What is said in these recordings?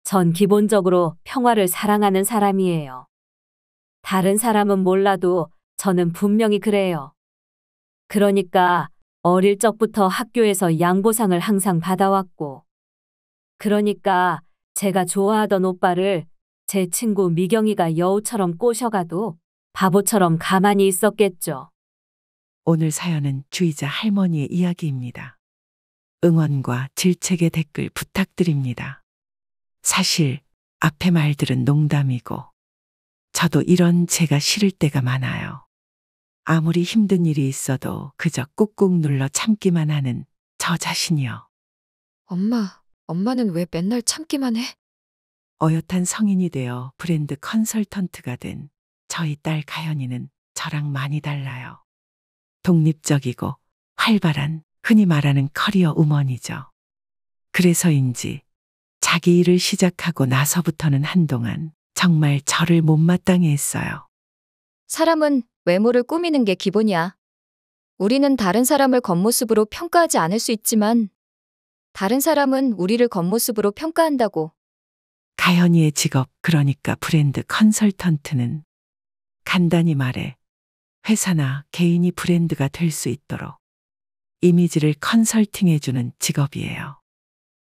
전 기본적으로 평화를 사랑하는 사람이에요. 다른 사람은 몰라도 저는 분명히 그래요. 그러니까 어릴 적부터 학교에서 양보상을 항상 받아왔고, 그러니까 제가 좋아하던 오빠를 제 친구 미경이가 여우처럼 꼬셔가도 바보처럼 가만히 있었겠죠. 오늘 사연은 주의자 할머니의 이야기입니다. 응원과 질책의 댓글 부탁드립니다. 사실 앞의 말들은 농담이고 저도 이런 제가 싫을 때가 많아요. 아무리 힘든 일이 있어도 그저 꾹꾹 눌러 참기만 하는 저 자신이요. 엄마는 왜 맨날 참기만 해? 어엿한 성인이 되어 브랜드 컨설턴트가 된 저희 딸 가연이는 저랑 많이 달라요. 독립적이고 활발한 흔히 말하는 커리어 우먼이죠. 그래서인지 자기 일을 시작하고 나서부터는 한동안 정말 저를 못마땅해 했어요. 사람은 외모를 꾸미는 게 기본이야. 우리는 다른 사람을 겉모습으로 평가하지 않을 수 있지만 다른 사람은 우리를 겉모습으로 평가한다고. 가연이의 직업, 그러니까 브랜드 컨설턴트는 간단히 말해 회사나 개인이 브랜드가 될 수 있도록 이미지를 컨설팅해주는 직업이에요.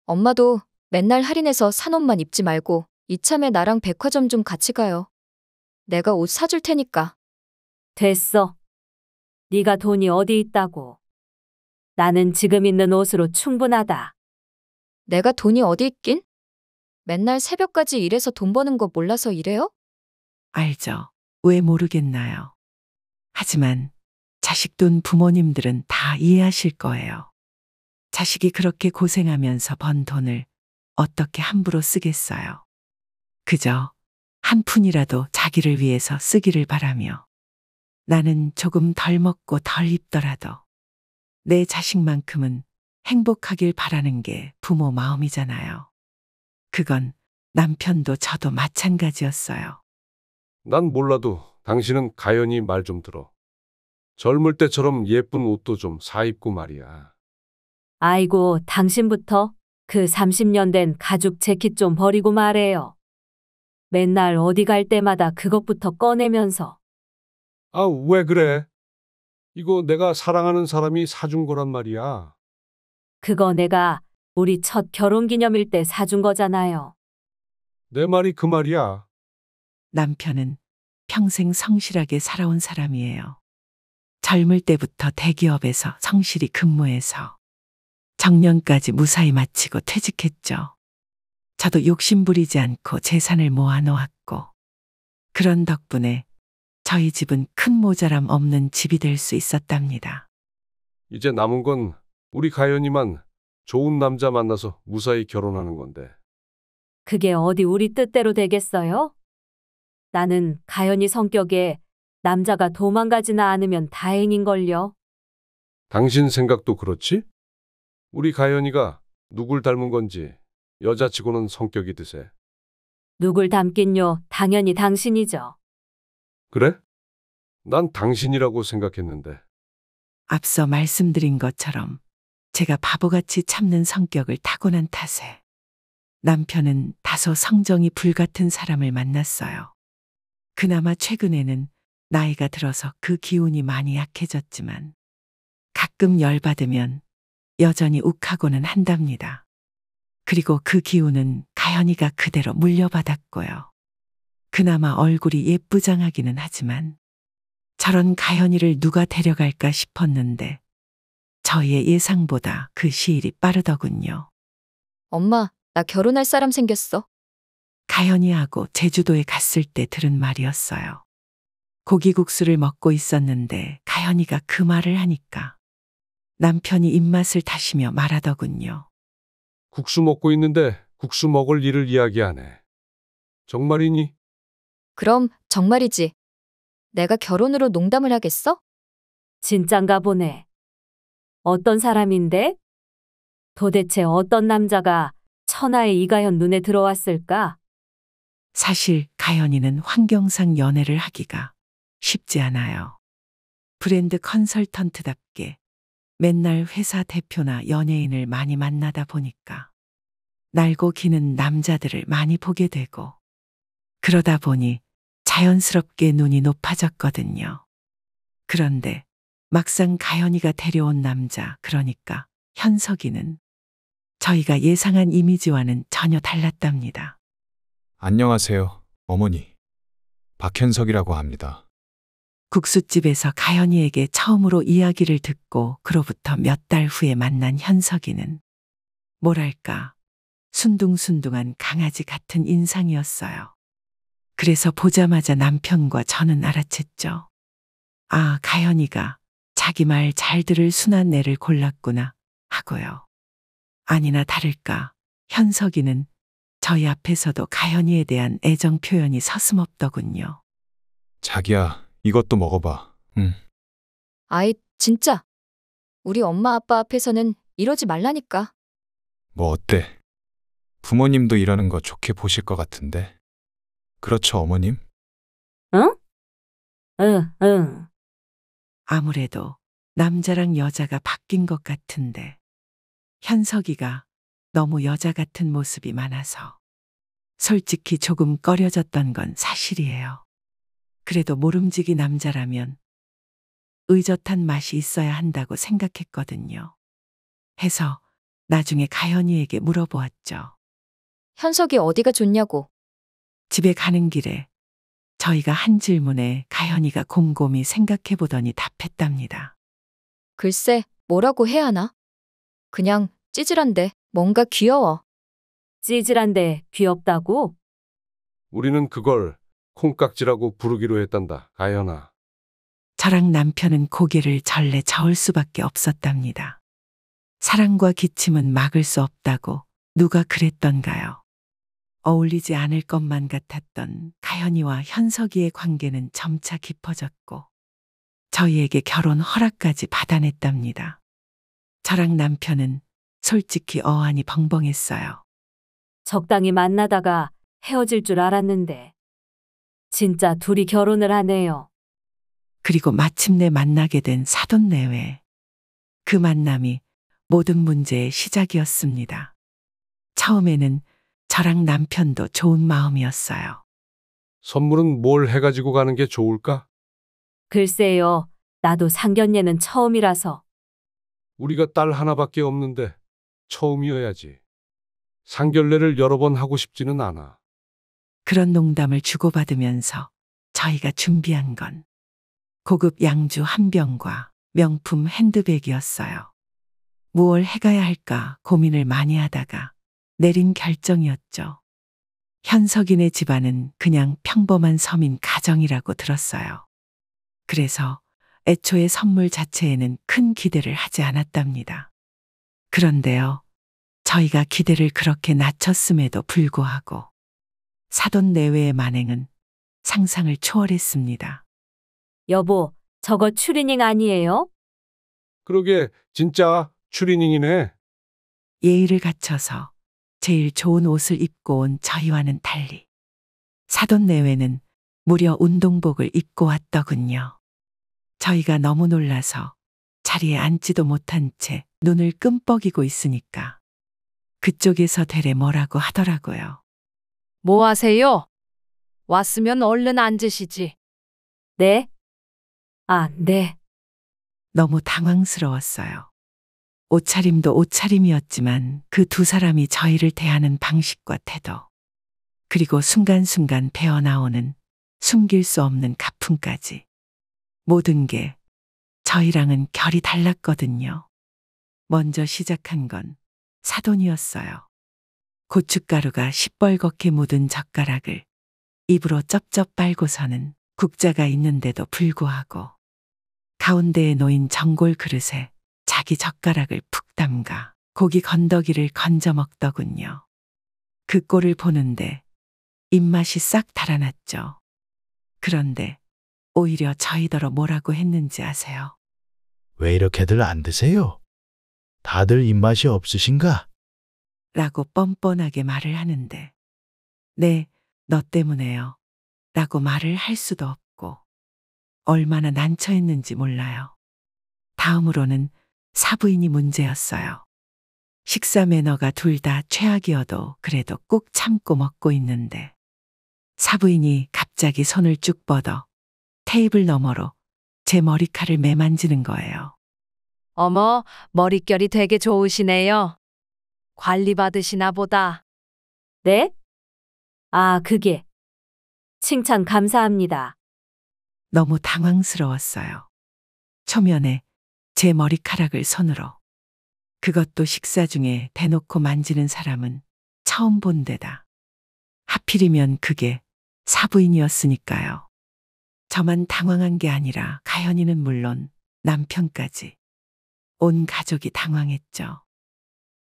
엄마도 맨날 할인해서 산 옷만 입지 말고 이참에 나랑 백화점 좀 같이 가요. 내가 옷 사줄 테니까. 됐어. 네가 돈이 어디 있다고. 나는 지금 있는 옷으로 충분하다. 내가 돈이 어디 있긴? 맨날 새벽까지 일해서 돈 버는 거 몰라서 이래요? 알죠? 왜 모르겠나요? 하지만 자식 둔 부모님들은 다 이해하실 거예요. 자식이 그렇게 고생하면서 번 돈을 어떻게 함부로 쓰겠어요. 그저 한 푼이라도 자기를 위해서 쓰기를 바라며 나는 조금 덜 먹고 덜 입더라도 내 자식만큼은 행복하길 바라는 게 부모 마음이잖아요. 그건 남편도 저도 마찬가지였어요. 난 몰라도 당신은 가연히 말 좀 들어. 젊을 때처럼 예쁜 옷도 좀 사입고 말이야. 아이고, 당신부터 그 30년 된 가죽 재킷 좀 버리고 말해요. 맨날 어디 갈 때마다 그것부터 꺼내면서. 아, 왜 그래? 이거 내가 사랑하는 사람이 사준 거란 말이야. 그거 내가 우리 첫 결혼기념일 때 사준 거잖아요. 내 말이 그 말이야. 남편은 평생 성실하게 살아온 사람이에요. 젊을 때부터 대기업에서 성실히 근무해서 정년까지 무사히 마치고 퇴직했죠. 저도 욕심 부리지 않고 재산을 모아놓았고 그런 덕분에 저희 집은 큰 모자람 없는 집이 될 수 있었답니다. 이제 남은 건 우리 가연이만 좋은 남자 만나서 무사히 결혼하는 건데. 그게 어디 우리 뜻대로 되겠어요? 나는 가연이 성격에 남자가 도망가지나 않으면 다행인걸요. 당신 생각도 그렇지? 우리 가연이가 누굴 닮은 건지 여자치고는 성격이 드세. 누굴 닮긴요? 당연히 당신이죠. 그래? 난 당신이라고 생각했는데. 앞서 말씀드린 것처럼 제가 바보같이 참는 성격을 타고난 탓에 남편은 다소 성정이 불같은 사람을 만났어요. 그나마 최근에는 나이가 들어서 그 기운이 많이 약해졌지만 가끔 열받으면 여전히 욱하고는 한답니다. 그리고 그 기운은 가연이가 그대로 물려받았고요. 그나마 얼굴이 예쁘장하기는 하지만 저런 가연이를 누가 데려갈까 싶었는데 저희의 예상보다 그 시일이 빠르더군요. 엄마, 나 결혼할 사람 생겼어. 가연이하고 제주도에 갔을 때 들은 말이었어요. 고기국수를 먹고 있었는데 가연이가 그 말을 하니까 남편이 입맛을 다시며 말하더군요. 국수 먹고 있는데 국수 먹을 일을 이야기하네. 정말이니? 그럼 정말이지. 내가 결혼으로 농담을 하겠어? 진짠가 보네. 어떤 사람인데? 도대체 어떤 남자가 천하의 이가연 눈에 들어왔을까? 사실 가연이는 환경상 연애를 하기가 쉽지 않아요. 브랜드 컨설턴트답게 맨날 회사 대표나 연예인을 많이 만나다 보니까 날고 기는 남자들을 많이 보게 되고, 그러다 보니 자연스럽게 눈이 높아졌거든요. 그런데 막상 가연이가 데려온 남자, 그러니까 현석이는 저희가 예상한 이미지와는 전혀 달랐답니다. 안녕하세요, 어머니. 박현석이라고 합니다. 국수집에서 가연이에게 처음으로 이야기를 듣고 그로부터 몇 달 후에 만난 현석이는 뭐랄까 순둥순둥한 강아지 같은 인상이었어요. 그래서 보자마자 남편과 저는 알아챘죠. 아, 가연이가 자기 말 잘 들을 순한 애를 골랐구나 하고요. 아니나 다를까 현석이는 저희 앞에서도 가연이에 대한 애정 표현이 서슴없더군요. 자기야, 이것도 먹어봐. 아이, 진짜. 우리 엄마 아빠 앞에서는 이러지 말라니까. 뭐 어때? 부모님도 이러는 거 좋게 보실 것 같은데. 그렇죠, 어머님? 응? 응, 응. 아무래도 남자랑 여자가 바뀐 것 같은데 현석이가 너무 여자 같은 모습이 많아서 솔직히 조금 꺼려졌던 건 사실이에요. 그래도 모름지기 남자라면 의젓한 맛이 있어야 한다고 생각했거든요. 해서 나중에 가연이에게 물어보았죠. 현석이 어디가 좋냐고. 집에 가는 길에 저희가 한 질문에 가연이가 곰곰이 생각해 보더니 답했답니다. 글쎄, 뭐라고 해야 하나? 그냥 찌질한데 뭔가 귀여워. 찌질한데 귀엽다고? 우리는 그걸 콩깍지라고 부르기로 했단다, 가연아. 저랑 남편은 고개를 절레 저을 수밖에 없었답니다. 사랑과 기침은 막을 수 없다고 누가 그랬던가요? 어울리지 않을 것만 같았던 가연이와 현석이의 관계는 점차 깊어졌고 저희에게 결혼 허락까지 받아냈답니다. 저랑 남편은 솔직히 어안이 벙벙했어요. 적당히 만나다가 헤어질 줄 알았는데. 진짜 둘이 결혼을 하네요. 그리고 마침내 만나게 된 사돈내외. 그 만남이 모든 문제의 시작이었습니다. 처음에는 저랑 남편도 좋은 마음이었어요. 선물은 뭘 해가지고 가는 게 좋을까? 글쎄요, 나도 상견례는 처음이라서. 우리가 딸 하나밖에 없는데 처음이어야지. 상견례를 여러 번 하고 싶지는 않아. 그런 농담을 주고받으면서 저희가 준비한 건 고급 양주 한 병과 명품 핸드백이었어요. 무얼 해가야 할까 고민을 많이 하다가 내린 결정이었죠. 현석이네 집안은 그냥 평범한 서민 가정이라고 들었어요. 그래서 애초에 선물 자체에는 큰 기대를 하지 않았답니다. 그런데요, 저희가 기대를 그렇게 낮췄음에도 불구하고 사돈 내외의 만행은 상상을 초월했습니다. 여보, 저거 추리닝 아니에요? 그러게 진짜 추리닝이네. 예의를 갖춰서 제일 좋은 옷을 입고 온 저희와는 달리 사돈 내외는 무려 운동복을 입고 왔더군요. 저희가 너무 놀라서 자리에 앉지도 못한 채 눈을 끔뻑이고 있으니까 그쪽에서 대래 뭐라고 하더라고요. 뭐 하세요? 왔으면 얼른 앉으시지. 네? 아, 네. 너무 당황스러웠어요. 옷차림도 옷차림이었지만 그 두 사람이 저희를 대하는 방식과 태도, 그리고 순간순간 배어나오는 숨길 수 없는 가품까지 모든 게 저희랑은 결이 달랐거든요. 먼저 시작한 건 사돈이었어요. 고춧가루가 시뻘겋게 묻은 젓가락을 입으로 쩝쩝 빨고서는 국자가 있는데도 불구하고 가운데에 놓인 전골 그릇에 자기 젓가락을 푹 담가 고기 건더기를 건져 먹더군요. 그 꼴을 보는데 입맛이 싹 달아났죠. 그런데 오히려 저희더러 뭐라고 했는지 아세요? 왜 이렇게들 안 드세요? 다들 입맛이 없으신가? 라고 뻔뻔하게 말을 하는데, 네, 너 때문에요. 라고 말을 할 수도 없고 얼마나 난처했는지 몰라요. 다음으로는 사부인이 문제였어요. 식사 매너가 둘 다 최악이어도 그래도 꾹 참고 먹고 있는데 사부인이 갑자기 손을 쭉 뻗어 테이블 너머로 제 머리칼을 매만지는 거예요. 어머, 머릿결이 되게 좋으시네요. 관리 받으시나 보다. 네? 아, 그게. 칭찬 감사합니다. 너무 당황스러웠어요. 초면에 제 머리카락을 손으로. 그것도 식사 중에 대놓고 만지는 사람은 처음 본 데다. 하필이면 그게 사부인이었으니까요. 저만 당황한 게 아니라 가연이는 물론 남편까지. 온 가족이 당황했죠.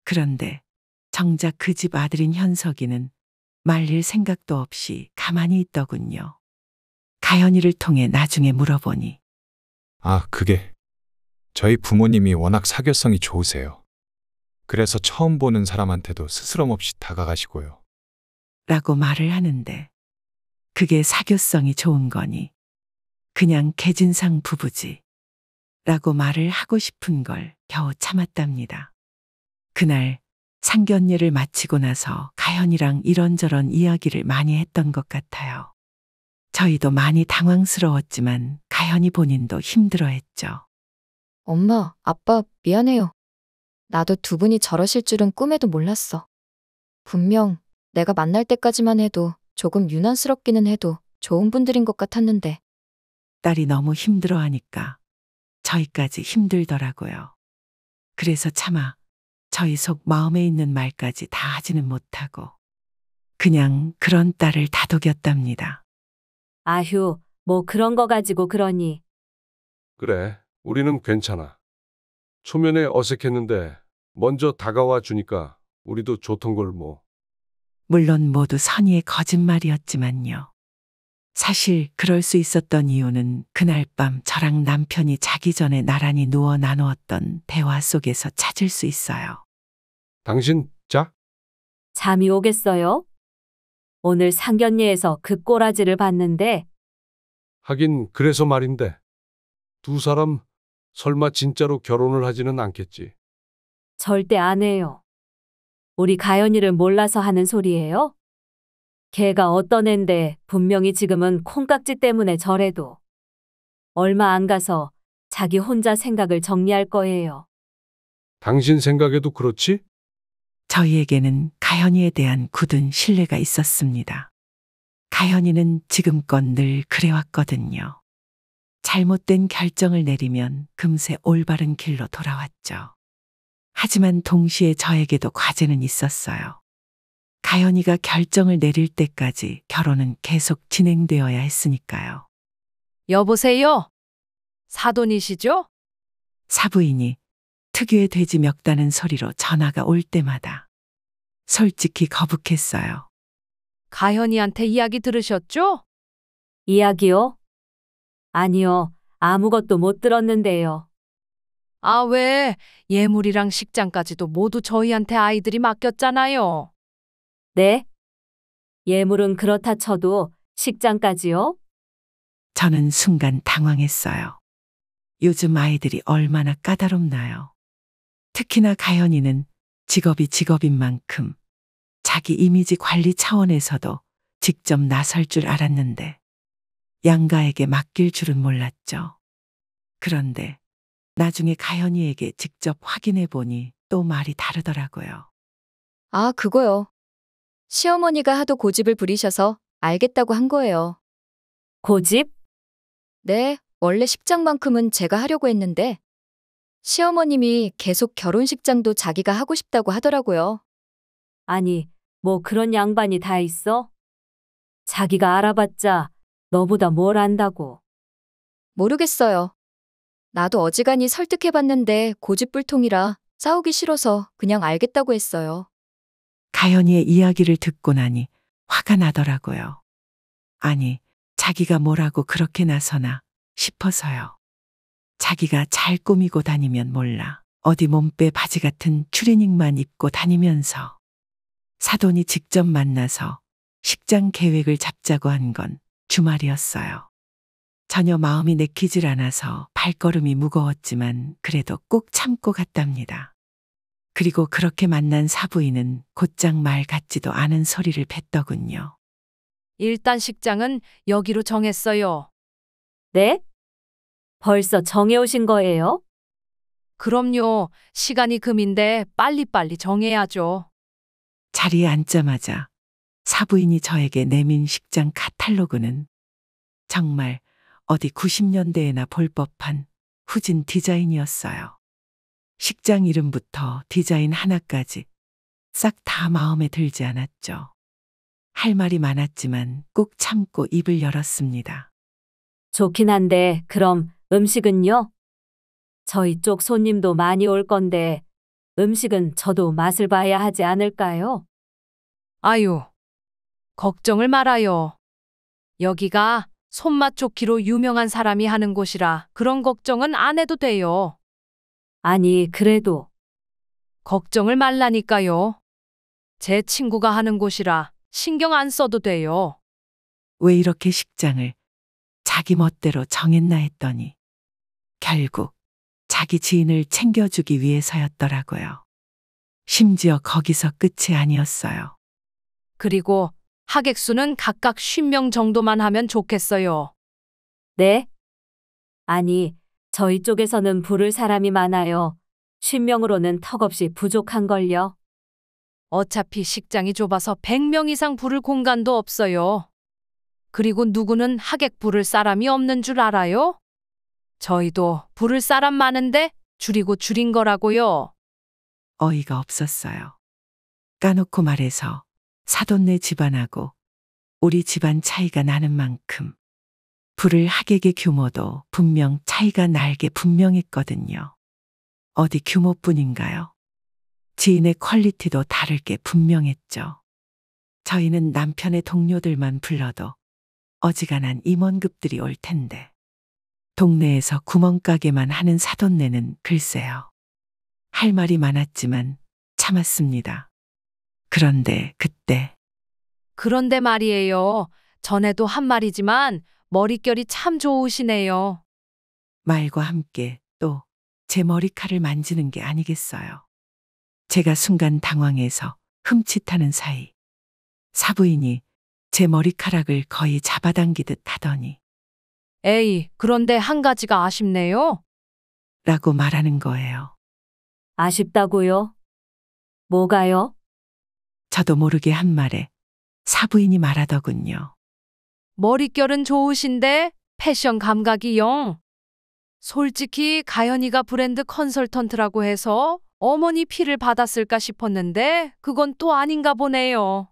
그런데 정작 그 집 아들인 현석이는 말릴 생각도 없이 가만히 있더군요. 가연이를 통해 나중에 물어보니 아, 그게 저희 부모님이 워낙 사교성이 좋으세요. 그래서 처음 보는 사람한테도 스스럼 없이 다가가시고요. 라고 말을 하는데 그게 사교성이 좋은 거니 그냥 개진상 부부지 라고 말을 하고 싶은 걸 겨우 참았답니다. 그날 상견례를 마치고 나서 가연이랑 이런저런 이야기를 많이 했던 것 같아요. 저희도 많이 당황스러웠지만 가연이 본인도 힘들어했죠. 엄마, 아빠, 미안해요. 나도 두 분이 저러실 줄은 꿈에도 몰랐어. 분명 내가 만날 때까지만 해도 조금 유난스럽기는 해도 좋은 분들인 것 같았는데. 딸이 너무 힘들어하니까 저희까지 힘들더라고요. 그래서 차마 저희 속 마음에 있는 말까지 다 하지는 못하고 그냥 그런 딸을 다독였답니다. 아휴, 뭐 그런 거 가지고 그러니. 그래, 우리는 괜찮아. 초면에 어색했는데 먼저 다가와 주니까 우리도 좋던 걸 뭐. 물론 모두 선의의 거짓말이었지만요. 사실 그럴 수 있었던 이유는 그날 밤 저랑 남편이 자기 전에 나란히 누워 나누었던 대화 속에서 찾을 수 있어요. 당신 자? 잠이 오겠어요? 오늘 상견례에서 그 꼬라지를 봤는데 하긴 그래서 말인데. 두 사람 설마 진짜로 결혼을 하지는 않겠지. 절대 안 해요. 우리 가연이를 몰라서 하는 소리예요? 걔가 어떤 앤데 분명히 지금은 콩깍지 때문에 저래도 얼마 안 가서 자기 혼자 생각을 정리할 거예요. 당신 생각에도 그렇지? 저희에게는 가연이에 대한 굳은 신뢰가 있었습니다. 가연이는 지금껏 늘 그래왔거든요. 잘못된 결정을 내리면 금세 올바른 길로 돌아왔죠. 하지만 동시에 저에게도 과제는 있었어요. 가연이가 결정을 내릴 때까지 결혼은 계속 진행되어야 했으니까요. 여보세요? 사돈이시죠? 사부인이 특유의 돼지 멱다는 소리로 전화가 올 때마다 솔직히 거북했어요. 가현이한테 이야기 들으셨죠? 이야기요? 아니요, 아무것도 못 들었는데요. 아, 왜? 예물이랑 식장까지도 모두 저희한테 아이들이 맡겼잖아요. 네? 예물은 그렇다 쳐도 식장까지요? 저는 순간 당황했어요. 요즘 아이들이 얼마나 까다롭나요? 특히나 가연이는 직업이 직업인 만큼 자기 이미지 관리 차원에서도 직접 나설 줄 알았는데 양가에게 맡길 줄은 몰랐죠. 그런데 나중에 가연이에게 직접 확인해 보니 또 말이 다르더라고요. 아, 그거요. 시어머니가 하도 고집을 부리셔서 알겠다고 한 거예요. 고집? 네, 원래 식장만큼은 제가 하려고 했는데 시어머님이 계속 결혼식장도 자기가 하고 싶다고 하더라고요. 아니, 뭐 그런 양반이 다 있어? 자기가 알아봤자 너보다 뭘 안다고. 모르겠어요. 나도 어지간히 설득해봤는데 고집불통이라 싸우기 싫어서 그냥 알겠다고 했어요. 가연이의 이야기를 듣고 나니 화가 나더라고요. 아니, 자기가 뭐라고 그렇게 나서나 싶어서요. 자기가 잘 꾸미고 다니면 몰라. 어디 몸빼 바지 같은 추리닝만 입고 다니면서 사돈이 직접 만나서 식장 계획을 잡자고 한 건 주말이었어요. 전혀 마음이 내키질 않아서 발걸음이 무거웠지만 그래도 꼭 참고 갔답니다. 그리고 그렇게 만난 사부인은 곧장 말 같지도 않은 소리를 뱉더군요. 일단 식장은 여기로 정했어요. 네? 벌써 정해오신 거예요? 그럼요. 시간이 금인데 빨리빨리 정해야죠. 자리에 앉자마자 사부인이 저에게 내민 식장 카탈로그는 정말 어디 90년대에나 볼 법한 후진 디자인이었어요. 식장 이름부터 디자인 하나까지 싹 다 마음에 들지 않았죠. 할 말이 많았지만 꾹 참고 입을 열었습니다. 좋긴 한데 그럼 음식은요? 저희 쪽 손님도 많이 올 건데 음식은 저도 맛을 봐야 하지 않을까요? 아유, 걱정을 말아요. 여기가 손맛 좋기로 유명한 사람이 하는 곳이라 그런 걱정은 안 해도 돼요. 아니, 그래도 걱정을 말라니까요. 제 친구가 하는 곳이라 신경 안 써도 돼요. 왜 이렇게 식장을 자기 멋대로 정했나 했더니 결국 자기 지인을 챙겨주기 위해서였더라고요. 심지어 거기서 끝이 아니었어요. 그리고 하객 수는 각각 50명 정도만 하면 좋겠어요. 네? 아니, 저희 쪽에서는 부를 사람이 많아요. 50명으로는 턱없이 부족한걸요. 어차피 식장이 좁아서 100명 이상 부를 공간도 없어요. 그리고 누구는 하객 부를 사람이 없는 줄 알아요? 저희도 부를 사람 많은데 줄이고 줄인 거라고요. 어이가 없었어요. 까놓고 말해서 사돈네 집안하고 우리 집안 차이가 나는 만큼 부를 하객의 규모도 분명 차이가 날게 분명했거든요. 어디 규모뿐인가요? 지인의 퀄리티도 다를 게 분명했죠. 저희는 남편의 동료들만 불러도 어지간한 임원급들이 올 텐데 동네에서 구멍가게만 하는 사돈네는 글쎄요. 할 말이 많았지만 참았습니다. 그런데 그때 그런데 말이에요. 전에도 한 말이지만 머릿결이 참 좋으시네요. 말과 함께 또 제 머리칼을 만지는 게 아니겠어요. 제가 순간 당황해서 흠칫하는 사이 사부인이 제 머리카락을 거의 잡아당기듯 하더니 에이, 그런데 한 가지가 아쉽네요. 라고 말하는 거예요. 아쉽다고요? 뭐가요? 저도 모르게 한 말에 사부인이 말하더군요. 머릿결은 좋으신데 패션 감각이 영. 솔직히 가연이가 브랜드 컨설턴트라고 해서 어머니 피를 받았을까 싶었는데 그건 또 아닌가 보네요.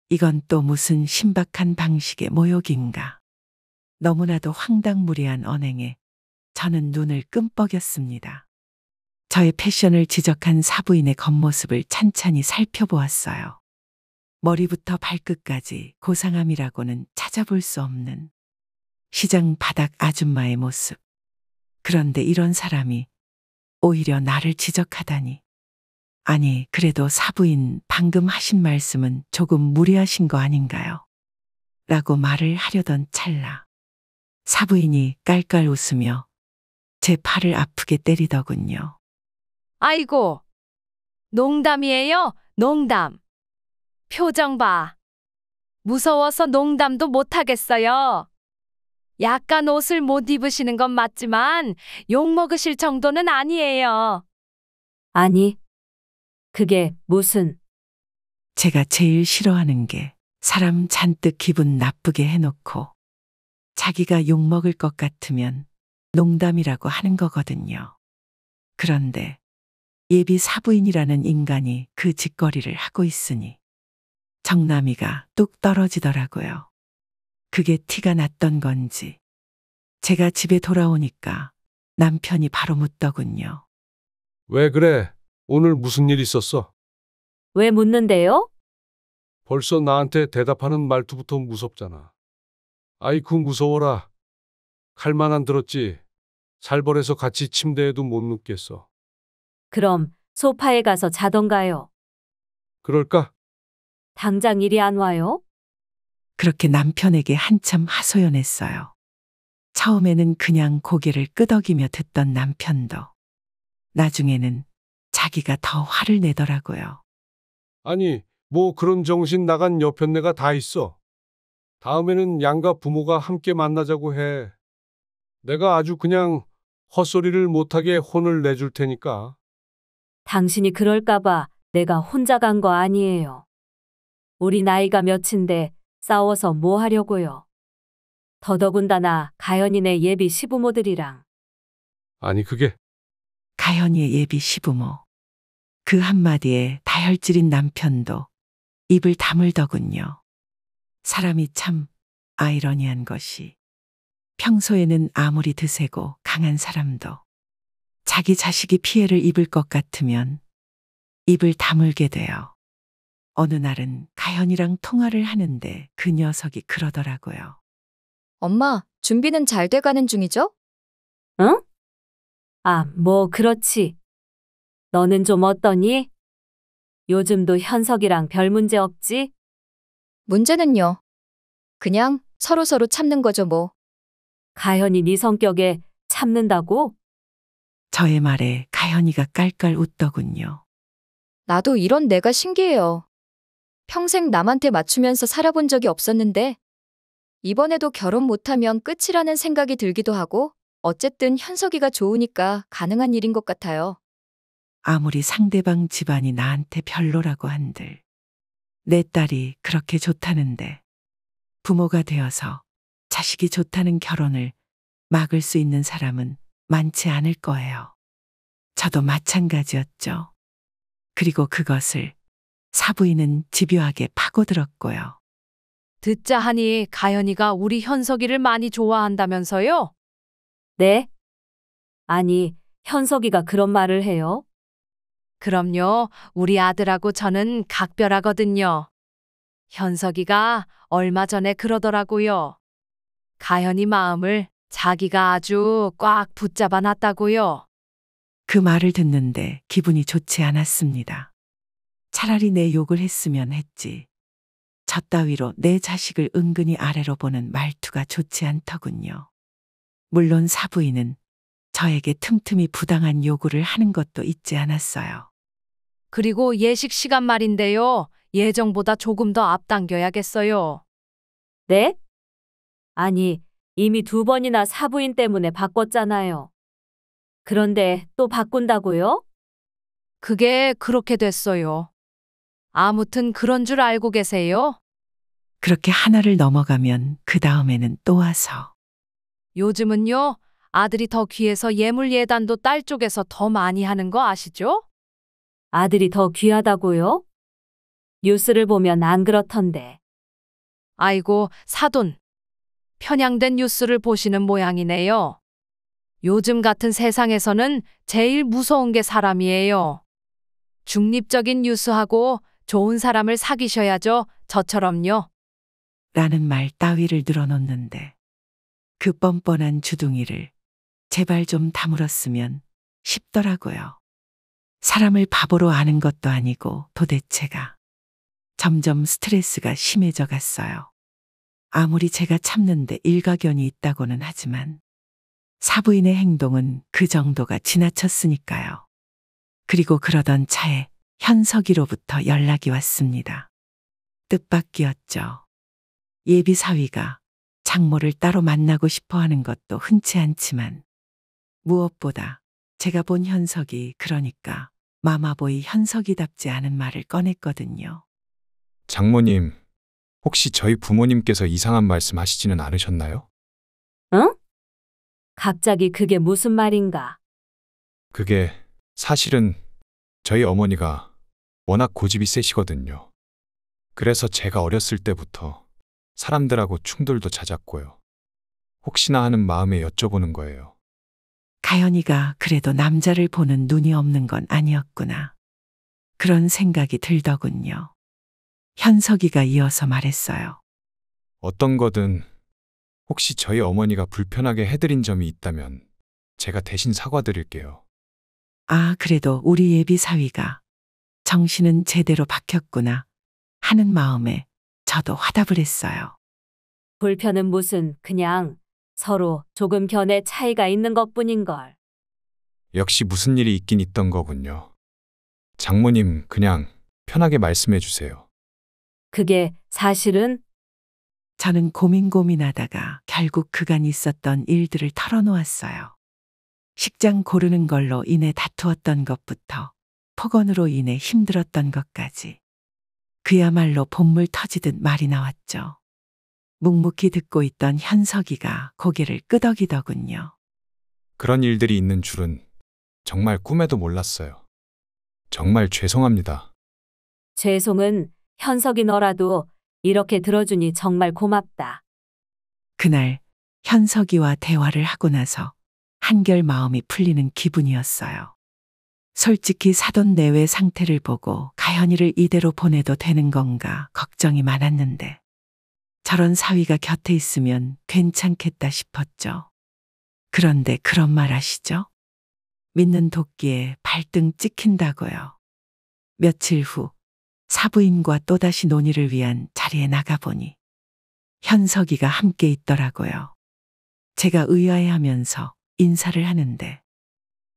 이건 또 무슨 신박한 방식의 모욕인가. 너무나도 황당무리한 언행에 저는 눈을 끔뻑였습니다. 저의 패션을 지적한 사부인의 겉모습을 찬찬히 살펴보았어요. 머리부터 발끝까지 고상함이라고는 찾아볼 수 없는 시장 바닥 아줌마의 모습. 그런데 이런 사람이 오히려 나를 지적하다니. 아니, 그래도 사부인 방금 하신 말씀은 조금 무리하신 거 아닌가요? 라고 말을 하려던 찰나 사부인이 깔깔 웃으며 제 팔을 아프게 때리더군요. 아이고, 농담이에요, 농담. 표정 봐. 무서워서 농담도 못하겠어요. 약간 옷을 못 입으시는 건 맞지만 욕먹으실 정도는 아니에요. 아니, 그게 무슨... 제가 제일 싫어하는 게 사람 잔뜩 기분 나쁘게 해놓고 자기가 욕먹을 것 같으면 농담이라고 하는 거거든요. 그런데 예비 사부인이라는 인간이 그 짓거리를 하고 있으니 정남이가 뚝 떨어지더라고요. 그게 티가 났던 건지 제가 집에 돌아오니까 남편이 바로 묻더군요. 왜 그래? 오늘 무슨 일 있었어? 왜 묻는데요? 벌써 나한테 대답하는 말투부터 무섭잖아. 아이쿠 무서워라. 칼만 안 들었지. 살벌해서 같이 침대에도 못 눕겠어. 그럼 소파에 가서 자던가요. 그럴까? 당장 이리 안 와요? 그렇게 남편에게 한참 하소연했어요. 처음에는 그냥 고개를 끄덕이며 듣던 남편도 나중에는 자기가 더 화를 내더라고요. 아니, 뭐 그런 정신 나간 여편네가 다 있어. 다음에는 양가 부모가 함께 만나자고 해. 내가 아주 그냥 헛소리를 못하게 혼을 내줄 테니까. 당신이 그럴까봐 내가 혼자 간 거 아니에요. 우리 나이가 몇인데 싸워서 뭐 하려고요. 더더군다나 가연이네 예비 시부모들이랑. 아니, 그게 가연이의 예비 시부모. 그 한마디에 다혈질인 남편도 입을 다물더군요. 사람이 참 아이러니한 것이 평소에는 아무리 드세고 강한 사람도 자기 자식이 피해를 입을 것 같으면 입을 다물게 돼요. 어느 날은 가연이랑 통화를 하는데 그 녀석이 그러더라고요. 엄마, 준비는 잘 돼가는 중이죠? 응? 아, 뭐 그렇지. 너는 좀 어떠니? 요즘도 현석이랑 별 문제 없지? 문제는요. 그냥 서로서로 참는 거죠, 뭐. 가연이 네 성격에 참는다고? 저의 말에 가연이가 깔깔 웃더군요. 나도 이런 내가 신기해요. 평생 남한테 맞추면서 살아본 적이 없었는데, 이번에도 결혼 못하면 끝이라는 생각이 들기도 하고, 어쨌든 현석이가 좋으니까 가능한 일인 것 같아요. 아무리 상대방 집안이 나한테 별로라고 한들 내 딸이 그렇게 좋다는데 부모가 되어서 자식이 좋다는 결혼을 막을 수 있는 사람은 많지 않을 거예요. 저도 마찬가지였죠. 그리고 그것을 사부인은 집요하게 파고들었고요. 듣자 하니 가연이가 우리 현석이를 많이 좋아한다면서요? 네? 아니, 현석이가 그런 말을 해요? 그럼요. 우리 아들하고 저는 각별하거든요. 현석이가 얼마 전에 그러더라고요. 가연이 마음을 자기가 아주 꽉 붙잡아 놨다고요. 그 말을 듣는데 기분이 좋지 않았습니다. 차라리 내 욕을 했으면 했지. 저 따위로 내 자식을 은근히 아래로 보는 말투가 좋지 않더군요. 물론 사부인은 저에게 틈틈이 부당한 요구를 하는 것도 잊지 않았어요. 그리고 예식 시간 말인데요. 예정보다 조금 더 앞당겨야겠어요. 네? 아니, 이미 2번이나 사부인 때문에 바꿨잖아요. 그런데 또 바꾼다고요? 그게 그렇게 됐어요. 아무튼 그런 줄 알고 계세요? 그렇게 하나를 넘어가면 그 다음에는 또 와서 요즘은요, 아들이 더 귀해서 예물 예단도 딸 쪽에서 더 많이 하는 거 아시죠? 아들이 더 귀하다고요? 뉴스를 보면 안 그렇던데. 아이고, 사돈. 편향된 뉴스를 보시는 모양이네요. 요즘 같은 세상에서는 제일 무서운 게 사람이에요. 중립적인 뉴스하고 좋은 사람을 사귀셔야죠. 저처럼요. 라는 말 따위를 늘어놓는데 그 뻔뻔한 주둥이를 제발 좀 다물었으면 싶더라고요. 사람을 바보로 아는 것도 아니고 도대체가 점점 스트레스가 심해져 갔어요. 아무리 제가 참는데 일가견이 있다고는 하지만 사부인의 행동은 그 정도가 지나쳤으니까요. 그리고 그러던 차에 현석이로부터 연락이 왔습니다. 뜻밖이었죠. 예비 사위가 장모를 따로 만나고 싶어 하는 것도 흔치 않지만 무엇보다 제가 본 현석이 그러니까 마마보이 현석이답지 않은 말을 꺼냈거든요. 장모님, 혹시 저희 부모님께서 이상한 말씀 하시지는 않으셨나요? 응? 갑자기 그게 무슨 말인가? 그게 사실은 저희 어머니가 워낙 고집이 세시거든요. 그래서 제가 어렸을 때부터 사람들하고 충돌도 잦았고요. 혹시나 하는 마음에 여쭤보는 거예요. 가연이가 그래도 남자를 보는 눈이 없는 건 아니었구나. 그런 생각이 들더군요. 현석이가 이어서 말했어요. 어떤 거든 혹시 저희 어머니가 불편하게 해드린 점이 있다면 제가 대신 사과드릴게요. 아, 그래도 우리 예비 사위가 정신은 제대로 박혔구나 하는 마음에 저도 화답을 했어요. 불편은 무슨 그냥 서로 조금 견해 차이가 있는 것뿐인걸. 역시 무슨 일이 있긴 있던 거군요. 장모님, 그냥 편하게 말씀해 주세요. 그게 사실은 저는 고민하다가 결국 그간 있었던 일들을 털어놓았어요. 식장 고르는 걸로 인해 다투었던 것부터 폭언으로 인해 힘들었던 것까지. 그야말로 본물 터지듯 말이 나왔죠. 묵묵히 듣고 있던 현석이가 고개를 끄덕이더군요. 그런 일들이 있는 줄은 정말 꿈에도 몰랐어요. 정말 죄송합니다. 죄송은 현석이 너라도 이렇게 들어주니 정말 고맙다. 그날 현석이와 대화를 하고 나서 한결 마음이 풀리는 기분이었어요. 솔직히 사돈 내외 상태를 보고 가연이를 이대로 보내도 되는 건가 걱정이 많았는데 저런 사위가 곁에 있으면 괜찮겠다 싶었죠. 그런데 그런 말 아시죠? 믿는 도끼에 발등 찍힌다고요. 며칠 후 사부인과 또다시 논의를 위한 자리에 나가보니 현석이가 함께 있더라고요. 제가 의아해하면서 인사를 하는데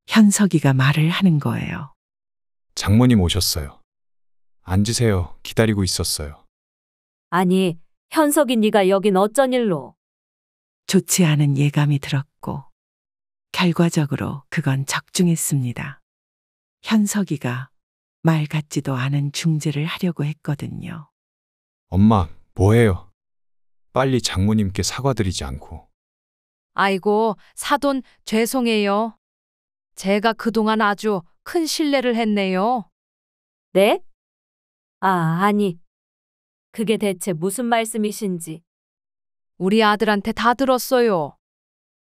현석이가 말을 하는 거예요. 장모님 오셨어요. 앉으세요. 기다리고 있었어요. 아니, 현석이 네가 여긴 어쩐 일로? 좋지 않은 예감이 들었고 결과적으로 그건 적중했습니다. 현석이가 말 같지도 않은 중재를 하려고 했거든요. 엄마, 뭐해요? 빨리 장모님께 사과드리지 않고. 아이고, 사돈 죄송해요. 제가 그동안 아주 큰 실례를 했네요. 네? 아니. 그게 대체 무슨 말씀이신지. 우리 아들한테 다 들었어요.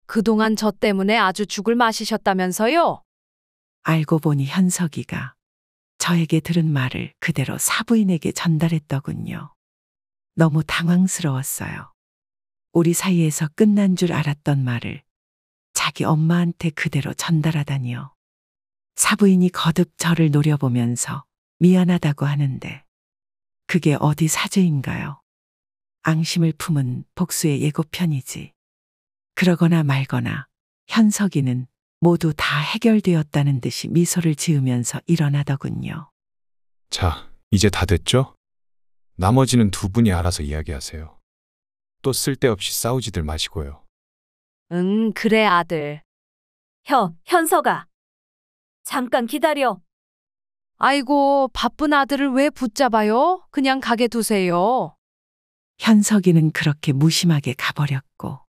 그동안 저 때문에 아주 죽을 마시셨다면서요? 알고 보니 현석이가 저에게 들은 말을 그대로 사부인에게 전달했더군요. 너무 당황스러웠어요. 우리 사이에서 끝난 줄 알았던 말을 자기 엄마한테 그대로 전달하다니요. 사부인이 거듭 저를 노려보면서 미안하다고 하는데 그게 어디 사죄인가요? 앙심을 품은 복수의 예고편이지. 그러거나 말거나 현석이는 모두 다 해결되었다는 듯이 미소를 지으면서 일어나더군요. 자, 이제 다 됐죠? 나머지는 두 분이 알아서 이야기하세요. 또 쓸데없이 싸우지들 마시고요. 응, 그래 아들. 현석아. 잠깐 기다려. 아이고, 바쁜 아들을 왜 붙잡아요? 그냥 가게 두세요. 현석이는 그렇게 무심하게 가버렸고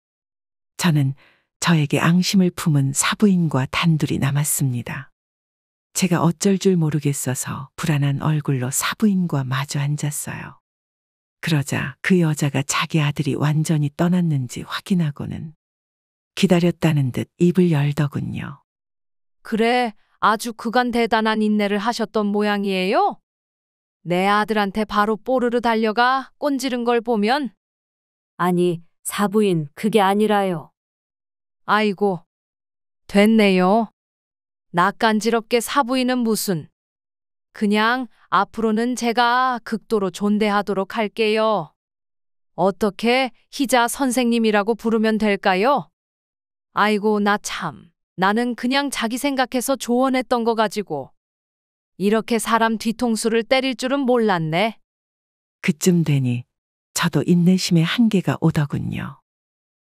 저는 저에게 앙심을 품은 사부인과 단둘이 남았습니다. 제가 어쩔 줄 모르겠어서 불안한 얼굴로 사부인과 마주 앉았어요. 그러자 그 여자가 자기 아들이 완전히 떠났는지 확인하고는 기다렸다는 듯 입을 열더군요. 그래, 아주 그간 대단한 인내를 하셨던 모양이에요? 내 아들한테 바로 뽀르르 달려가 꼰지른 걸 보면 아니, 사부인 그게 아니라요. 아이고, 됐네요. 낯간지럽게 사부인은 무슨. 그냥 앞으로는 제가 극도로 존대하도록 할게요. 어떻게 희자 선생님이라고 부르면 될까요? 아이고, 나 참. 나는 그냥 자기 생각해서 조언했던 거 가지고 이렇게 사람 뒤통수를 때릴 줄은 몰랐네. 그쯤 되니 저도 인내심의 한계가 오더군요.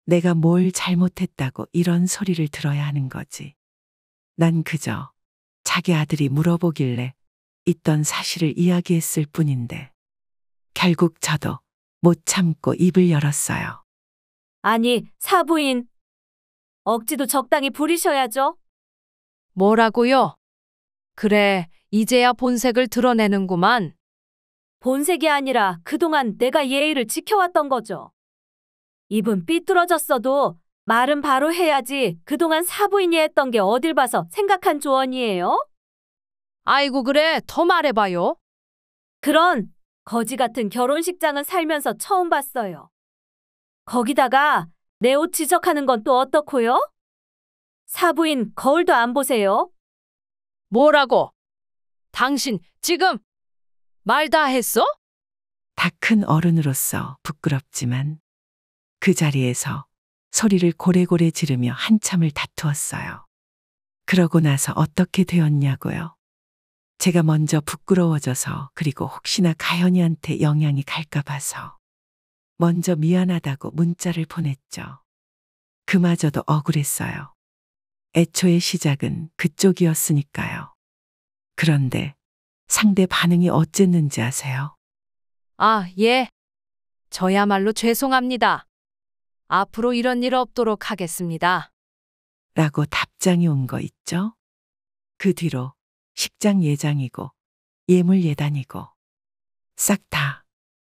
내가 뭘 잘못했다고 이런 소리를 들어야 하는 거지. 난 그저 자기 아들이 물어보길래 있던 사실을 이야기했을 뿐인데 결국 저도 못 참고 입을 열었어요. 아니, 사부인. 억지도 적당히 부리셔야죠. 뭐라고요? 그래, 이제야 본색을 드러내는구만. 본색이 아니라 그동안 내가 예의를 지켜왔던 거죠. 입은 삐뚤어졌어도 말은 바로 해야지 그동안 사부인이 했던 게 어딜 봐서 생각한 조언이에요? 아이고, 그래, 더 말해봐요. 그런 거지 같은 결혼식장은 살면서 처음 봤어요. 거기다가 내 옷 지적하는 건 또 어떻고요? 사부인 거울도 안 보세요? 뭐라고? 당신 지금 말 다 했어? 다 큰 어른으로서 부끄럽지만 그 자리에서 소리를 고래고래 지르며 한참을 다투었어요. 그러고 나서 어떻게 되었냐고요? 제가 먼저 부끄러워져서 그리고 혹시나 가연이한테 영향이 갈까 봐서 먼저 미안하다고 문자를 보냈죠. 그마저도 억울했어요. 애초에 시작은 그쪽이었으니까요. 그런데 상대 반응이 어쨌는지 아세요? 아, 예. 저야말로 죄송합니다. 앞으로 이런 일 없도록 하겠습니다. 라고 답장이 온 거 있죠? 그 뒤로 식장 예장이고 예물 예단이고 싹 다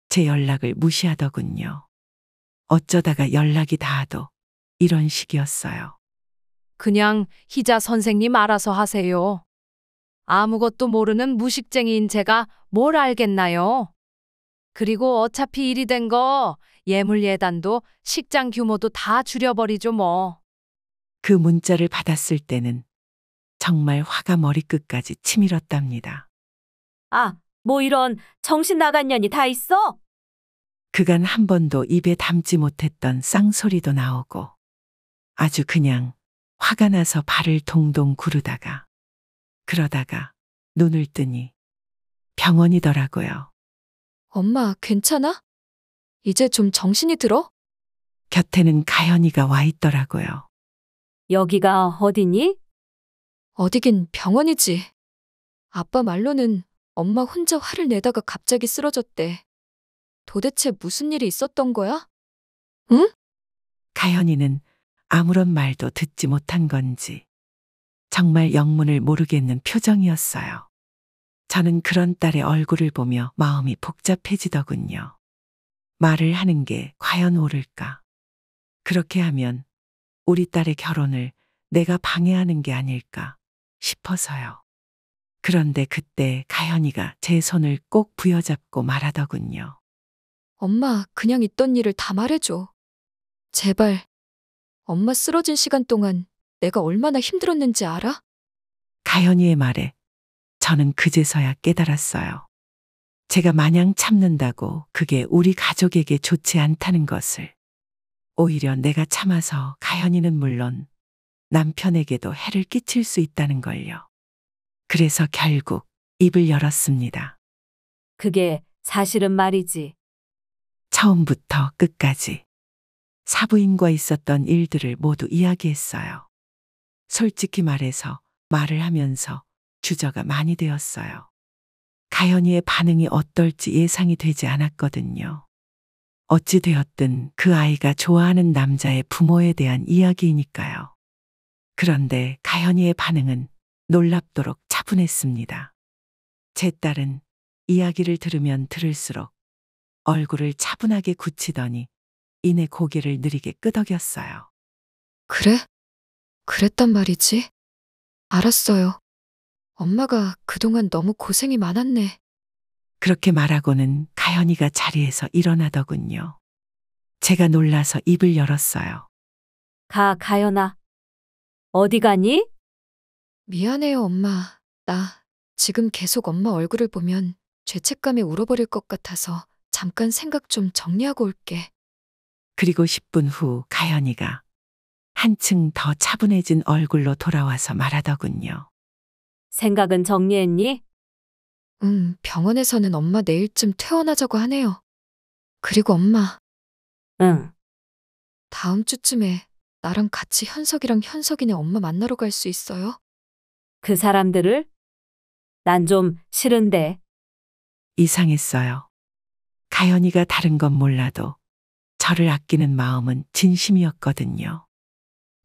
제 연락을 무시하더군요. 어쩌다가 연락이 닿아도 이런 식이었어요. 그냥 희자 선생님 알아서 하세요. 아무것도 모르는 무식쟁이인 제가 뭘 알겠나요? 그리고 어차피 일이 된 거 예물 예단도 식장 규모도 다 줄여버리죠 뭐. 그 문자를 받았을 때는 정말 화가 머리끝까지 치밀었답니다. 아, 뭐 이런 정신 나간 년이 다 있어? 그간 한 번도 입에 담지 못했던 쌍소리도 나오고 아주 그냥 화가 나서 발을 동동 구르다가 그러다가 눈을 뜨니 병원이더라고요. 엄마, 괜찮아? 이제 좀 정신이 들어? 곁에는 가연이가 와 있더라고요. 여기가 어디니? 어디긴 병원이지. 아빠 말로는 엄마 혼자 화를 내다가 갑자기 쓰러졌대. 도대체 무슨 일이 있었던 거야? 가연이는 아무런 말도 듣지 못한 건지 정말 영문을 모르겠는 표정이었어요. 저는 그런 딸의 얼굴을 보며 마음이 복잡해지더군요. 말을 하는 게 과연 옳을까? 그렇게 하면 우리 딸의 결혼을 내가 방해하는 게 아닐까 싶어서요. 그런데 그때 가연이가 제 손을 꼭 부여잡고 말하더군요. 엄마, 그냥 있던 일을 다 말해줘. 제발. 엄마 쓰러진 시간 동안 내가 얼마나 힘들었는지 알아? 가연이의 말에 저는 그제서야 깨달았어요. 제가 마냥 참는다고 그게 우리 가족에게 좋지 않다는 것을. 오히려 내가 참아서 가연이는 물론 남편에게도 해를 끼칠 수 있다는 걸요. 그래서 결국 입을 열었습니다. 그게 사실은 말이지. 처음부터 끝까지 사부인과 있었던 일들을 모두 이야기했어요. 솔직히 말해서 말을 하면서 주저가 많이 되었어요. 가연이의 반응이 어떨지 예상이 되지 않았거든요. 어찌 되었든 그 아이가 좋아하는 남자의 부모에 대한 이야기이니까요. 그런데 가연이의 반응은 놀랍도록 차분했습니다. 제 딸은 이야기를 들으면 들을수록 얼굴을 차분하게 굳히더니 이내 고개를 느리게 끄덕였어요. 그래? 그랬단 말이지? 알았어요. 엄마가 그동안 너무 고생이 많았네. 그렇게 말하고는 가연이가 자리에서 일어나더군요. 제가 놀라서 입을 열었어요. 가연아. 어디 가니? 미안해요, 엄마. 나 지금 계속 엄마 얼굴을 보면 죄책감에 울어버릴 것 같아서 잠깐 생각 좀 정리하고 올게. 그리고 10분 후 가연이가 한층 더 차분해진 얼굴로 돌아와서 말하더군요. 생각은 정리했니? 병원에서는 엄마 내일쯤 퇴원하자고 하네요. 그리고 엄마, 응. 다음 주쯤에 나랑 같이 현석이랑 현석이네 엄마 만나러 갈 수 있어요? 그 사람들을? 난 좀 싫은데. 이상했어요. 가연이가 다른 건 몰라도 저를 아끼는 마음은 진심이었거든요.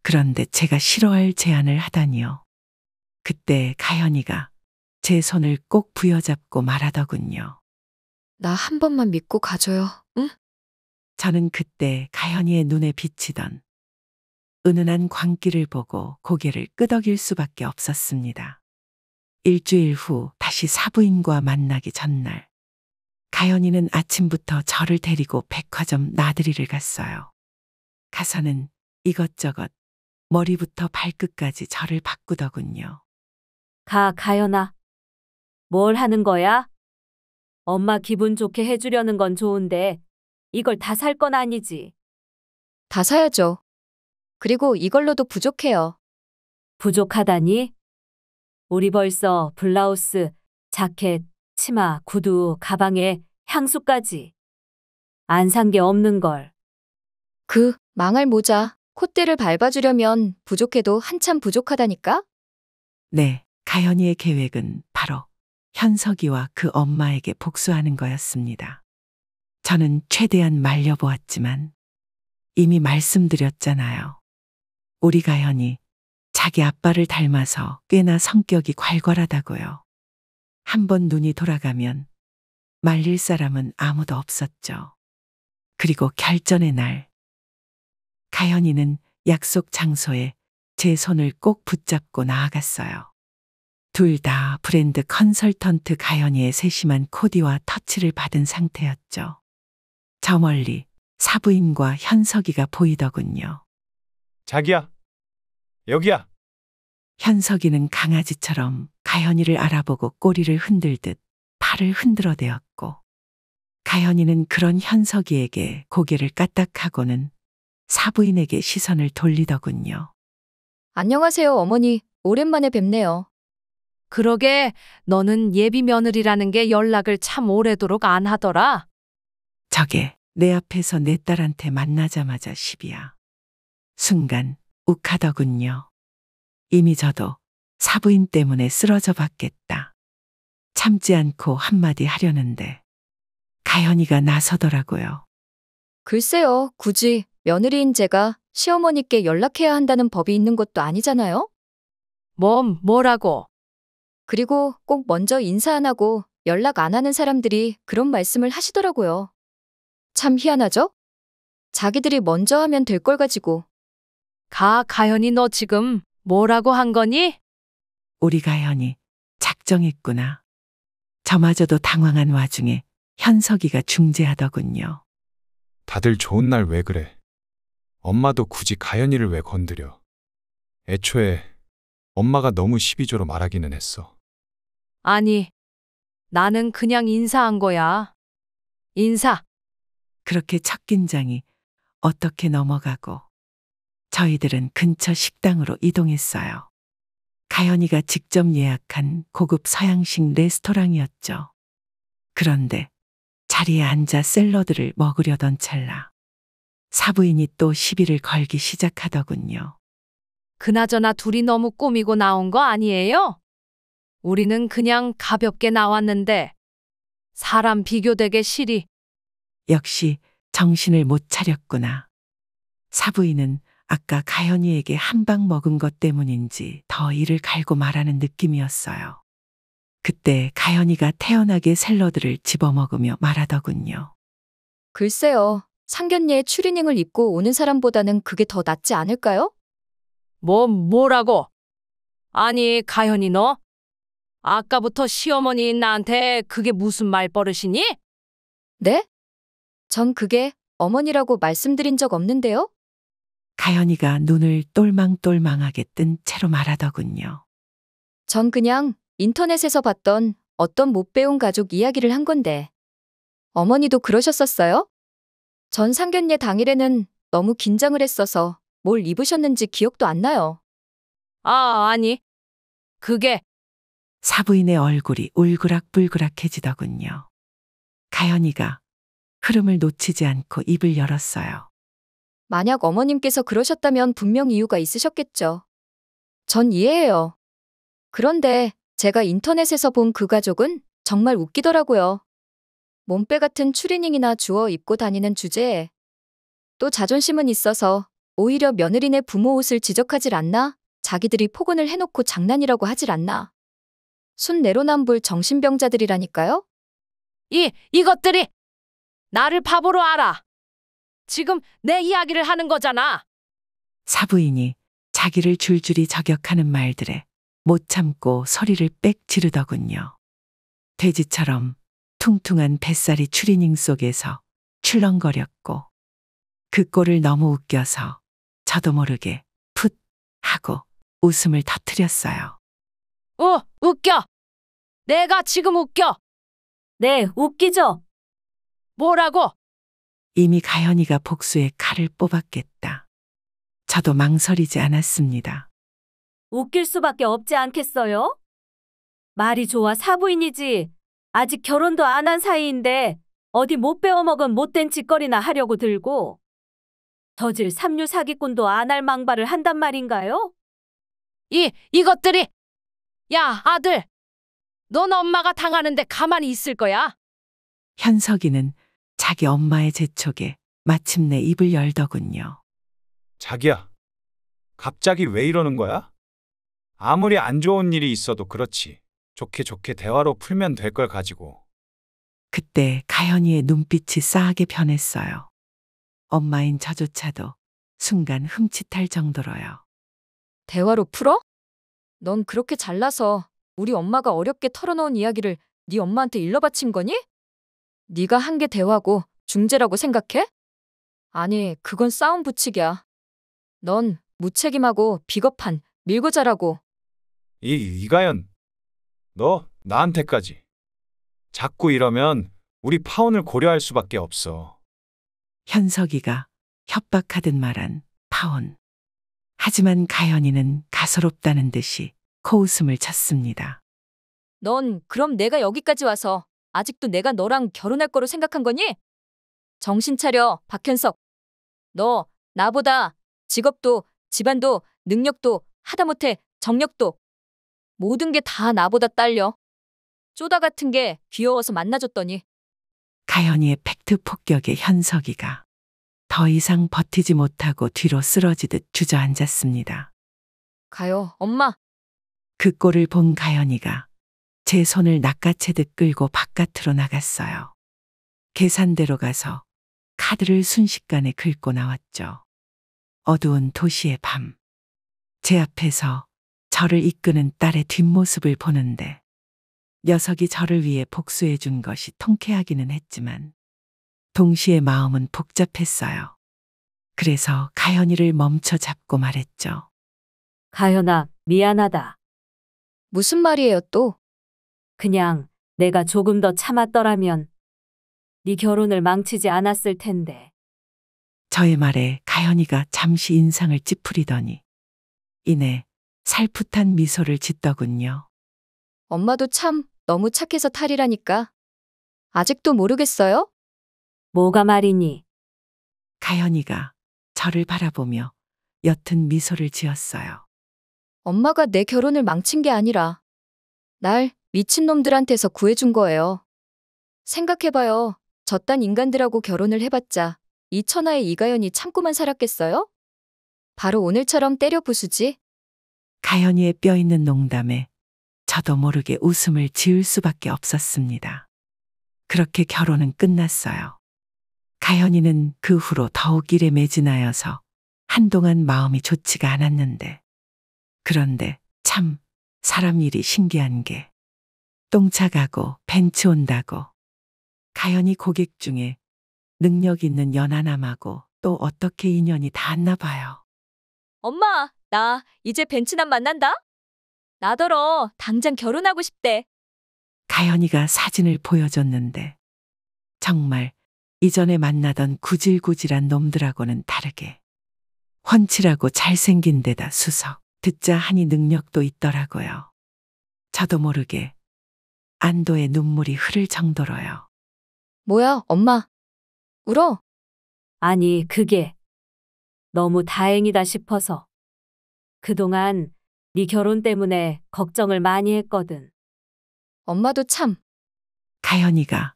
그런데 제가 싫어할 제안을 하다니요. 그때 가연이가 제 손을 꼭 부여잡고 말하더군요. 나 한 번만 믿고 가줘요, 응? 저는 그때 가연이의 눈에 비치던 은은한 광기를 보고 고개를 끄덕일 수밖에 없었습니다. 일주일 후 다시 사부인과 만나기 전날 가연이는 아침부터 저를 데리고 백화점 나들이를 갔어요. 가서는 이것저것 머리부터 발끝까지 저를 바꾸더군요. 가연아. 뭘 하는 거야? 엄마 기분 좋게 해주려는 건 좋은데 이걸 다 살 건 아니지. 다 사야죠. 그리고 이걸로도 부족해요. 부족하다니? 우리 벌써 블라우스 자켓, 치마, 구두, 가방에 향수까지. 안 산 게 없는 걸. 그 망할 모자, 콧대를 밟아주려면 부족해도 한참 부족하다니까? 네, 가연이의 계획은 바로 현석이와 그 엄마에게 복수하는 거였습니다. 저는 최대한 말려보았지만 이미 말씀드렸잖아요. 우리 가연이 자기 아빠를 닮아서 꽤나 성격이 괄괄하다고요. 한번 눈이 돌아가면 말릴 사람은 아무도 없었죠. 그리고 결전의 날, 가연이는 약속 장소에 제 손을 꼭 붙잡고 나아갔어요. 둘 다 브랜드 컨설턴트 가연이의 세심한 코디와 터치를 받은 상태였죠. 저 멀리 사부인과 현석이가 보이더군요. 자기야, 여기야. 현석이는 강아지처럼 가연이를 알아보고 꼬리를 흔들듯 팔을 흔들어대었고, 가연이는 그런 현석이에게 고개를 까딱하고는 사부인에게 시선을 돌리더군요. 안녕하세요, 어머니. 오랜만에 뵙네요. 그러게 너는 예비 며느리라는 게 연락을 참 오래도록 안 하더라. 저게 내 앞에서 내 딸한테 만나자마자 시비야. 순간 욱하더군요. 이미 저도 사부인 때문에 쓰러져 봤겠다. 참지 않고 한마디 하려는데 가연이가 나서더라고요. 글쎄요, 굳이 며느리인 제가 시어머니께 연락해야 한다는 법이 있는 것도 아니잖아요? 뭐라고? 그리고 꼭 먼저 인사 안 하고 연락 안 하는 사람들이 그런 말씀을 하시더라고요. 참 희한하죠? 자기들이 먼저 하면 될 걸 가지고. 가연이 너 지금 뭐라고 한 거니? 우리 가연이 작정했구나. 저마저도 당황한 와중에 현석이가 중재하더군요. 다들 좋은 날 왜 그래? 엄마도 굳이 가연이를 왜 건드려? 애초에 엄마가 너무 시비조로 말하기는 했어. 아니, 나는 그냥 인사한 거야. 인사. 그렇게 첫 긴장이 어떻게 넘어가고 저희들은 근처 식당으로 이동했어요. 가연이가 직접 예약한 고급 서양식 레스토랑이었죠. 그런데 자리에 앉아 샐러드를 먹으려던 찰나 사부인이 또 시비를 걸기 시작하더군요. 그나저나 둘이 너무 꾸미고 나온 거 아니에요? 우리는 그냥 가볍게 나왔는데 사람 비교되게 싫이. 역시 정신을 못 차렸구나. 사부인은 아까 가연이에게 한 방 먹은 것 때문인지 더 이를 갈고 말하는 느낌이었어요. 그때 가연이가 태연하게 샐러드를 집어먹으며 말하더군요. 글쎄요, 상견례에 추리닝을 입고 오는 사람보다는 그게 더 낫지 않을까요? 뭐라고? 아니, 가연이 너? 아까부터 시어머니 나한테 그게 무슨 말버릇이니? 네? 전 그게 어머니라고 말씀드린 적 없는데요? 가연이가 눈을 똘망똘망하게 뜬 채로 말하더군요. 전 그냥 인터넷에서 봤던 어떤 못 배운 가족 이야기를 한 건데. 어머니도 그러셨었어요? 전 상견례 당일에는 너무 긴장을 했어서 뭘 입으셨는지 기억도 안 나요. 아니. 그게 사부인의 얼굴이 울그락불그락해지더군요. 가연이가 흐름을 놓치지 않고 입을 열었어요. 만약 어머님께서 그러셨다면 분명 이유가 있으셨겠죠. 전 이해해요. 그런데 제가 인터넷에서 본 그 가족은 정말 웃기더라고요. 몸빼 같은 추리닝이나 주워 입고 다니는 주제에 또 자존심은 있어서 오히려 며느리네 부모 옷을 지적하질 않나? 자기들이 폭언을 해놓고 장난이라고 하질 않나? 순내로남불 정신병자들이라니까요? 이것들이 나를 바보로 알아. 지금 내 이야기를 하는 거잖아. 사부인이 자기를 줄줄이 저격하는 말들에 못 참고 소리를 빽 지르더군요. 돼지처럼 퉁퉁한 뱃살이 추리닝 속에서 출렁거렸고 그 꼴을 너무 웃겨서 저도 모르게 풋 하고 웃음을 터뜨렸어요. 웃겨. 내가 지금 웃겨. 네, 웃기죠? 뭐라고? 이미 가연이가 복수의 칼을 뽑았겠다. 저도 망설이지 않았습니다. 웃길 수밖에 없지 않겠어요? 말이 좋아 사부인이지. 아직 결혼도 안 한 사이인데 어디 못 배워먹은 못된 짓거리나 하려고 들고 저질 삼류 사기꾼도 안 할 망발을 한단 말인가요? 이것들이! 야, 아들! 넌 엄마가 당하는데 가만히 있을 거야? 현석이는 자기 엄마의 재촉에 마침내 입을 열더군요. 자기야, 갑자기 왜 이러는 거야? 아무리 안 좋은 일이 있어도 그렇지. 좋게 좋게 대화로 풀면 될 걸 가지고. 그때 가연이의 눈빛이 싸하게 변했어요. 엄마인 저조차도 순간 흠칫할 정도로요. 대화로 풀어? 넌 그렇게 잘나서 우리 엄마가 어렵게 털어놓은 이야기를 네 엄마한테 일러 바친 거니? 네가 한 게 대화고 중재라고 생각해? 아니, 그건 싸움 붙이기야. 넌 무책임하고 비겁한 밀고 자라고. 이가연, 너 나한테까지. 자꾸 이러면 우리 파혼을 고려할 수밖에 없어. 현석이가 협박하듯 말한 파혼. 하지만 가연이는 가소롭다는 듯이 코웃음을 쳤습니다. 넌 그럼 내가 여기까지 와서 아직도 내가 너랑 결혼할 거로 생각한 거니? 정신 차려, 박현석. 너 나보다 직업도 집안도 능력도 하다못해 정력도 모든 게 다 나보다 딸려. 쪼다 같은 게 귀여워서 만나줬더니 가연이의 팩트 폭격에 현석이가 더 이상 버티지 못하고 뒤로 쓰러지듯 주저앉았습니다. 가요, 엄마. 그 꼴을 본 가연이가 제 손을 낚아채듯 끌고 바깥으로 나갔어요. 계산대로 가서 카드를 순식간에 긁고 나왔죠. 어두운 도시의 밤. 제 앞에서 저를 이끄는 딸의 뒷모습을 보는데 녀석이 저를 위해 복수해 준 것이 통쾌하기는 했지만 동시에 마음은 복잡했어요. 그래서 가연이를 멈춰 잡고 말했죠. 가연아, 미안하다. 무슨 말이에요 또? 그냥 내가 조금 더 참았더라면 네 결혼을 망치지 않았을 텐데. 저의 말에 가연이가 잠시 인상을 찌푸리더니 이내 살풋한 미소를 짓더군요. 엄마도 참 너무 착해서 탈이라니까. 아직도 모르겠어요? 뭐가 말이니? 가연이가 저를 바라보며 옅은 미소를 지었어요. 엄마가 내 결혼을 망친 게 아니라 날 미친놈들한테서 구해준 거예요. 생각해봐요. 저딴 인간들하고 결혼을 해봤자 이 천하의 이가연이 참고만 살았겠어요? 바로 오늘처럼 때려 부수지. 가연이의 뼈있는 농담에 저도 모르게 웃음을 지을 수밖에 없었습니다. 그렇게 결혼은 끝났어요. 가연이는 그 후로 더욱 일에 매진하여서 한동안 마음이 좋지가 않았는데 그런데 참 사람 일이 신기한 게 똥차 가고 벤츠 온다고 가연이 고객 중에 능력 있는 연하남하고 또 어떻게 인연이 닿았나 봐요. 엄마, 나 이제 벤츠남 만난다? 나더러 당장 결혼하고 싶대. 가연이가 사진을 보여줬는데 정말 이전에 만나던 구질구질한 놈들하고는 다르게 훤칠하고 잘생긴 데다 수석, 듣자 하니 능력도 있더라고요. 저도 모르게 안도의 눈물이 흐를 정도로요. 뭐야, 엄마. 울어? 아니, 그게 너무 다행이다 싶어서. 그동안 네 결혼 때문에 걱정을 많이 했거든. 엄마도 참. 가연이가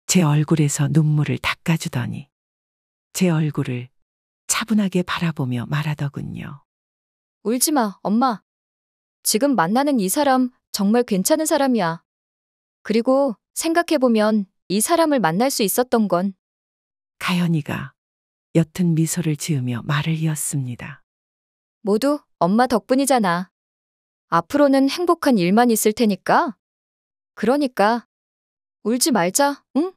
제 얼굴에서 눈물을 닦아주더니 제 얼굴을 차분하게 바라보며 말하더군요. 울지 마, 엄마. 지금 만나는 이 사람 정말 괜찮은 사람이야. 그리고 생각해보면 이 사람을 만날 수 있었던 건 가연이가 옅은 미소를 지으며 말을 이었습니다. 모두 엄마 덕분이잖아. 앞으로는 행복한 일만 있을 테니까. 그러니까 울지 말자, 응?